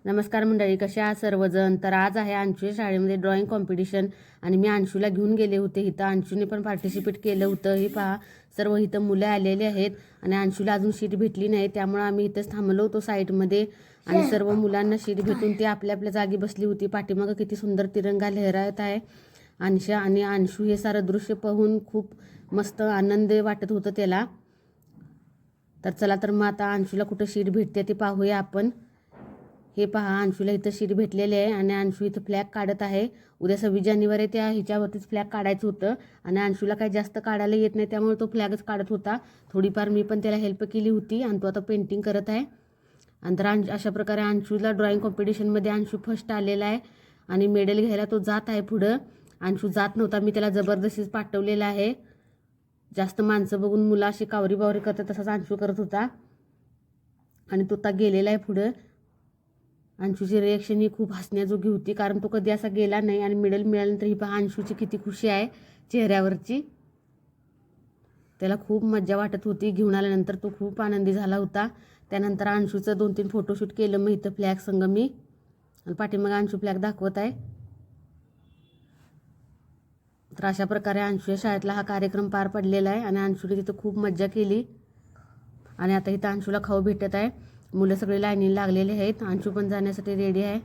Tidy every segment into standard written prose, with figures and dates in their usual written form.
नमस्कार मंडळी, कसे आहात सर्वजण. तर आज आहे अंशूच्या शाळेमध्ये ड्रॉइंग कॉम्पिटिशन आणि मी अंशूला घेऊन गेले होते. इथं अंशूने पण पार्टिसिपेट केलं होतं. हे पहा, सर्व इथं मुलं आलेले आहेत आणि अंशूला अजून शीट भेटली नाही, त्यामुळे आम्ही इथंच थांबलो होतो साईडमध्ये आणि सर्व मुलांना शीट भेटून ते आपल्या आपल्या जागी बसली होती. पाठीमागं किती सुंदर तिरंगा लहरात आहे. अंशा आणि अंशू हे सारं दृश्य पाहून खूप मस्त आनंद वाटत होतं त्याला. तर चला तर मग आता अंशूला कुठं शीट भेटते ते पाहूया आपण. हे पहा, अंशूला इथं शीट भेटलेली आहे आणि अंशू इथं फ्लॅग काढत आहे. उद्या 26 जानेवारी त्या ह्याच्यावरतीच फ्लॅग काढायचं होतं आणि अंशूला काही जास्त काढायला येत नाही, त्यामुळे तो फ्लॅगच काढत होता. थोडीफार मी पण त्याला हेल्प केली होती आणि तो आता पेंटिंग करत आहे. आणि तर अशा प्रकारे अंशूला ड्रॉइंग कॉम्पिटिशनमध्ये अंशू फर्स्ट आलेला आहे आणि मेडल घ्यायला तो जात आहे पुढं. अंशू जात नव्हता, मी त्याला जबरदस्तीच पाठवलेला आहे. जास्त माणसं बघून मुलं अशी कावरी बावरी करतात तसाच अंशू करत होता आणि तो आता गेलेला आहे पुढं. अंशूची रिॲक्शन ही खूप हसण्याजोगी होती, कारण तो कधी असा गेला नाही आणि मेडल मिळाल्यानंतर ही पहा अंशूची किती खुशी आहे चेहऱ्यावरची. त्याला खूप मजा वाटत होती. घेऊन आल्यानंतर तो खूप आनंदी झाला होता. त्यानंतर अंशूचं 2-3 फोटोशूट केलं मग इथं फ्लॅग संग मी, आणि पाठीमागे अंशू फ्लॅग दाखवत आहे. तर अशा प्रकारे अंशूच्या शाळेतला हा कार्यक्रम पार पडलेला आहे आणि अंशूने तिथं खूप मजा केली. आणि आता इथं अंशूला खाऊ भेटत आहे. मुलं सगळे लाईनीला लागलेले आहेत. अंशू पण जाण्यासाठी रेडी आहे.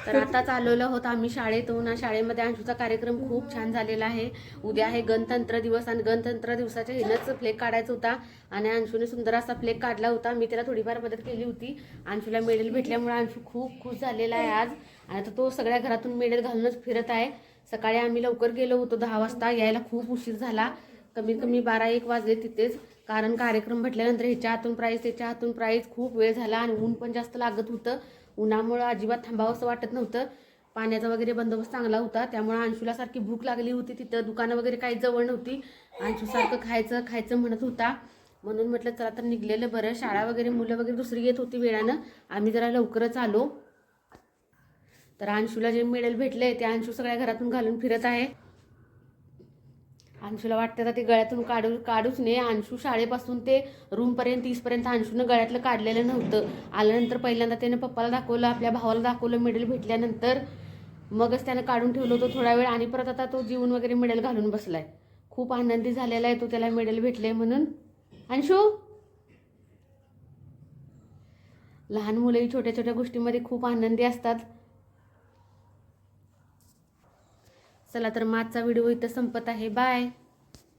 तर आताच आलेलो आहोत आम्ही शाळेतून. शाळेमध्ये अंशूचा कार्यक्रम खूप छान झालेला आहे. उद्या आहे गणतंत्र दिवस आणि गणतंत्र दिवसाच्या हिनंच फ्लेग काढायचा होता आणि अंशूने सुंदर असा फ्लेग काढला होता. मी त्याला थोडीफार मदत केली होती. अंशूला मेडल भेटल्यामुळे अंशू खूप खुश झालेला आहे आज आणि आता तो सगळ्या घरातून मेडल घालूनच फिरत आहे. सकाळी आम्ही लवकर गेलो होतो 10 वाजता, यायला खूप उशीर झाला. कमीत कमी 12-1 वाजले तिथेच, कारण कार्यक्रम म्हटल्यानंतर ह्याच्या हातून प्राईज त्याच्या हातून प्राईज खूप वेळ झाला आणि ऊन पण जास्त लागत होतं. उन्हामुळं अजिबात थांबावं असं वाटत नव्हतं. पाण्याचा वगैरे बंदोबस्त चांगला होता, त्यामुळे अंशूला सारखी भूक लागली होती. तिथं दुकानं वगैरे काही जवळ नव्हती. अंशू सारखं खायचं खायचं म्हणत होता, म्हणून म्हटलं चला तर निघलेलं बरं. शाळा वगैरे मुलं वगैरे दुसरी येत होती वेळानं, आम्ही जरा लवकरच आलो. तर अंशूला जे मेडल भेटले ते अंशू सगळ्या घरातून घालून फिरत आहे. अंशूला वाटतं ते गळ्यातून काढूच नये. अंशू शाळेपासून ते रूमपर्यंत 30पर्यंत अंशूनं गळ्यातलं काढलेलं नव्हतं. आल्यानंतर पहिल्यांदा त्यानं पप्पाला दाखवलं, आपल्या भावाला दाखवलं मेडल भेटल्यानंतर, मगच त्यानं काढून ठेवलं होतं थोडा वेळ आणि परत आता तो जीवन वगैरे मेडल घालून बसलाय. खूप आनंदी झालेला आहे तो, त्याला मेडल भेटले म्हणून. अंशू, लहान मुलंही छोट्या छोट्या गोष्टींमध्ये खूप आनंदी असतात. चला तर आजचा व्हिडिओ इथं संपत आहे. बाय.